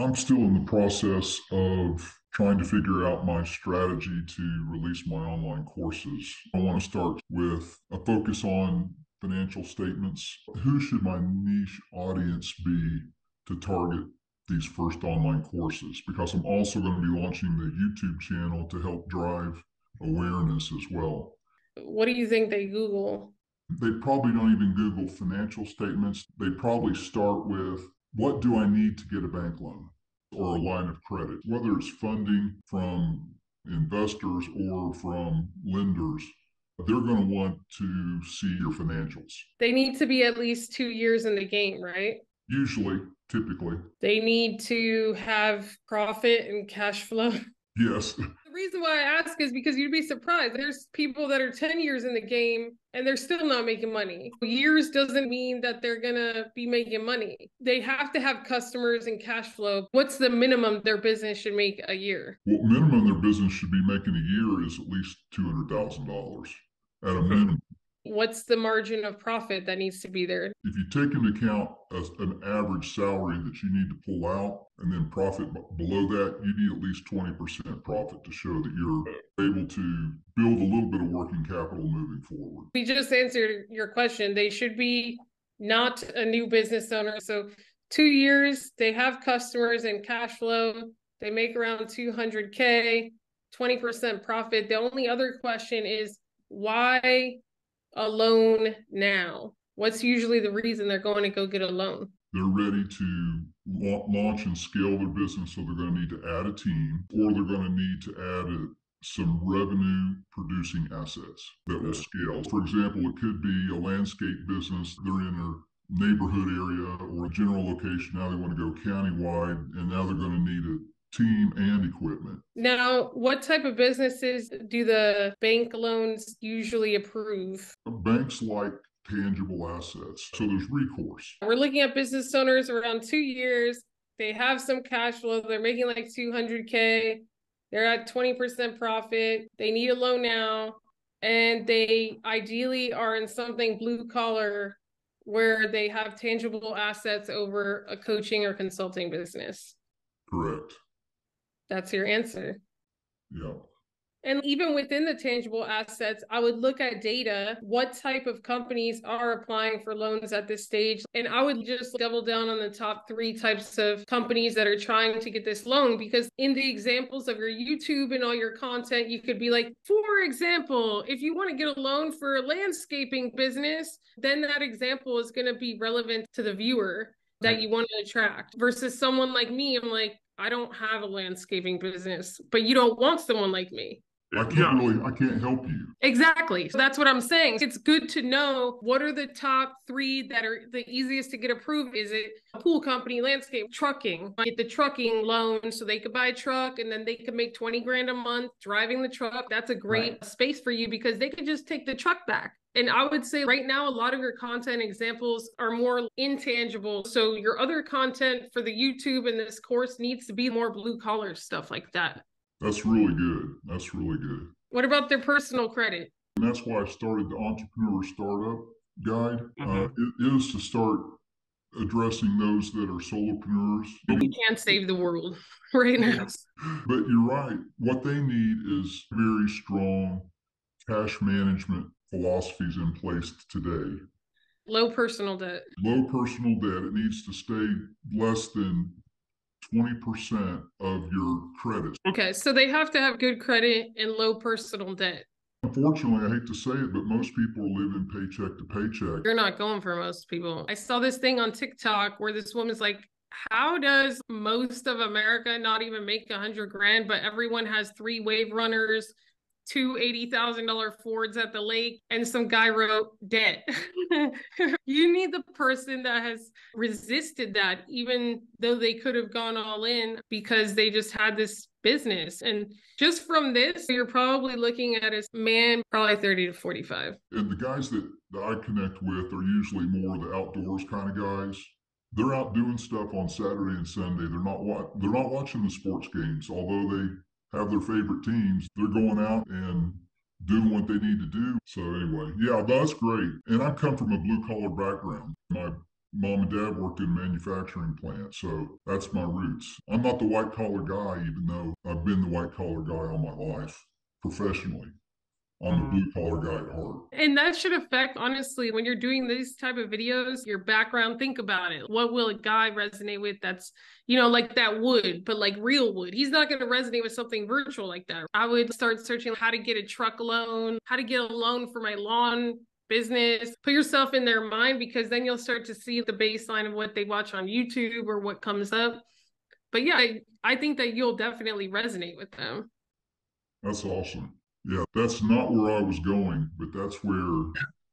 I'm still in the process of trying to figure out my strategy to release my online courses. I want to start with a focus on financial statements. Who should my niche audience be to target these first online courses? Because I'm also going to be launching the YouTube channel to help drive awareness as well. What do you think they Google? They probably don't even Google financial statements. They probably start with, what do I need to get a bank loan or a line of credit? Whether it's funding from investors or from lenders, they're going to want to see your financials. They need to be at least 2 years in the game, right? Usually, typically, They need to have profit and cash flow. yes. The reason why I ask is because you'd be surprised. There's people that are 10 years in the game and they're still not making money. Years doesn't mean that they're going to be making money. They have to have customers and cash flow. What's the minimum their business should make a year? What minimum their business should be making a year is at least $200,000 at a minimum. What's the margin of profit that needs to be there? If you take into account an average salary that you need to pull out and then profit below that, you need at least 20% profit to show that you're able to build a little bit of working capital moving forward. We just answered your question. They should be not a new business owner. So 2 years, they have customers and cash flow. They make around 200K, 20% profit. The only other question is why a loan now? What's usually the reason they're going to go get a loan? They're ready to launch and scale their business, so they're going to need to add a team, or they're going to need to add some revenue producing assets that will scale. For example, it could be a landscape business. They're in a neighborhood area or a general location. Now they want to go countywide, and now they're going to need a team and equipment. Now, what type of businesses do the bank loans usually approve? Banks like tangible assets, so there's recourse. We're looking at business owners around 2 years. They have some cash flow. They're making like 200K. They're at 20% profit. They need a loan now. And they ideally are in something blue collar where they have tangible assets over a coaching or consulting business. Correct. That's your answer. Yeah. And even within the tangible assets, I would look at data, what type of companies are applying for loans at this stage. And I would just double down on the top 3 types of companies that are trying to get this loan, because in the examples of your YouTube and all your content, you could be like, for example, if you want to get a loan for a landscaping business, then that example is going to be relevant to the viewer that you want to attract, versus someone like me. I'm like, I don't have a landscaping business, but you don't want someone like me. I can't help you. Exactly. So that's what I'm saying. It's good to know what are the top 3 that are the easiest to get approved. Is it a pool company, landscape, trucking? Get the trucking loan so they could buy a truck and then they could make 20 grand a month driving the truck. That's a great space for you because they could just take the truck back. And I would say right now, a lot of your content examples are more intangible. So your other content for the YouTube and this course needs to be more blue collar stuff like that. That's really good. That's really good. What about their personal credit? And that's why I started the Entrepreneur Startup Guide. It is to start addressing those that are solopreneurs. You can't save the world right now. But you're right. What they need is very strong cash management philosophies in place today. Low personal debt. Low personal debt. It needs to stay less than 20% of your credit. Okay, so they have to have good credit and low personal debt. Unfortunately, I hate to say it, but most people are living paycheck to paycheck. You're not going for most people. I saw this thing on TikTok where this woman's like, how does most of America not even make 100 grand, but everyone has 3 wave runners, 2 $80,000 Fords at the lake, and some guy wrote debt. You need the person that has resisted that, even though they could have gone all in because they just had this business. And just from this, you're probably looking at a man, probably 30 to 45. And the guys that I connect with are usually more the outdoors kind of guys. They're out doing stuff on Saturday and Sunday. They're not watching the sports games, although they have their favorite teams. They're going out and doing what they need to do. So anyway, yeah, that's great. And I come from a blue collar background. My Mom and dad worked in a manufacturing plant, so that's my roots. I'm not the white collar guy, even though I've been the white collar guy all my life professionally. I'm a blue collar guy at heart. And that should affect, honestly, when you're doing these type of videos, your background, think about it. What will a guy resonate with that's, like that wood, but like real wood? He's not going to resonate with something virtual like that. I would start searching how to get a truck loan, how to get a loan for my lawn business. Put yourself in their mind, because then you'll start to see the baseline of what they watch on YouTube or what comes up. But yeah, I think that you'll definitely resonate with them. That's awesome. Yeah, that's not where I was going, but that's where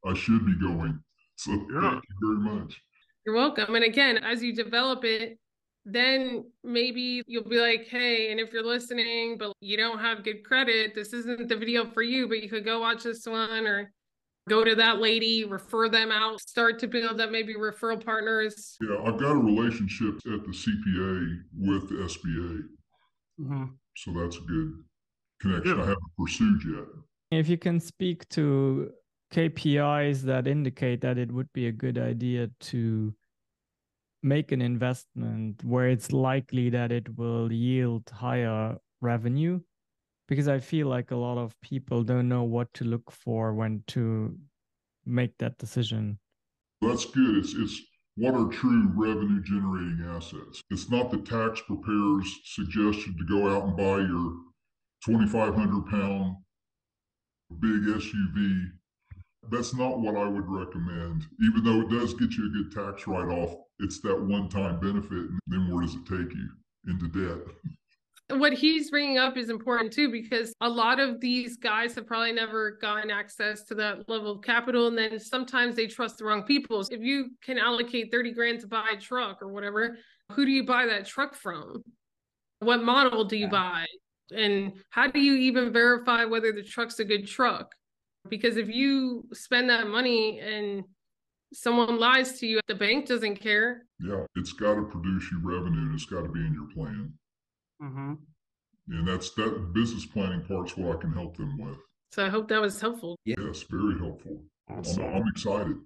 I should be going. So thank you very much. You're welcome. And again, as you develop it, then maybe you'll be like, hey, and if you're listening, but you don't have good credit, this isn't the video for you, but you could go watch this one or go to that lady, refer them out, start to build up maybe referral partners. Yeah, I've got a relationship at the CPA with the SBA. So that's a good connection I haven't pursued yet. If you can speak to KPIs that indicate that it would be a good idea to make an investment where it's likely that it will yield higher revenue, because I feel like a lot of people don't know what to look for when to make that decision. That's good. It's what are true revenue generating assets. It's not the tax preparer's suggestion to go out and buy your 2,500-pound big SUV. That's not what I would recommend. Even though it does get you a good tax write-off, it's that one-time benefit. And then where does it take you? Into debt. What he's bringing up is important too, because a lot of these guys have probably never gotten access to that level of capital. And then sometimes they trust the wrong people. If you can allocate 30 grand to buy a truck or whatever, who do you buy that truck from? What model do you buy? And how do you even verify whether the truck's a good truck? Because if you spend that money and someone lies to you, the bank doesn't care. Yeah, it's got to produce you revenue, and it's got to be in your plan. And that business planning part's what I can help them with. So I hope that was helpful. Yes, very helpful. I'm excited.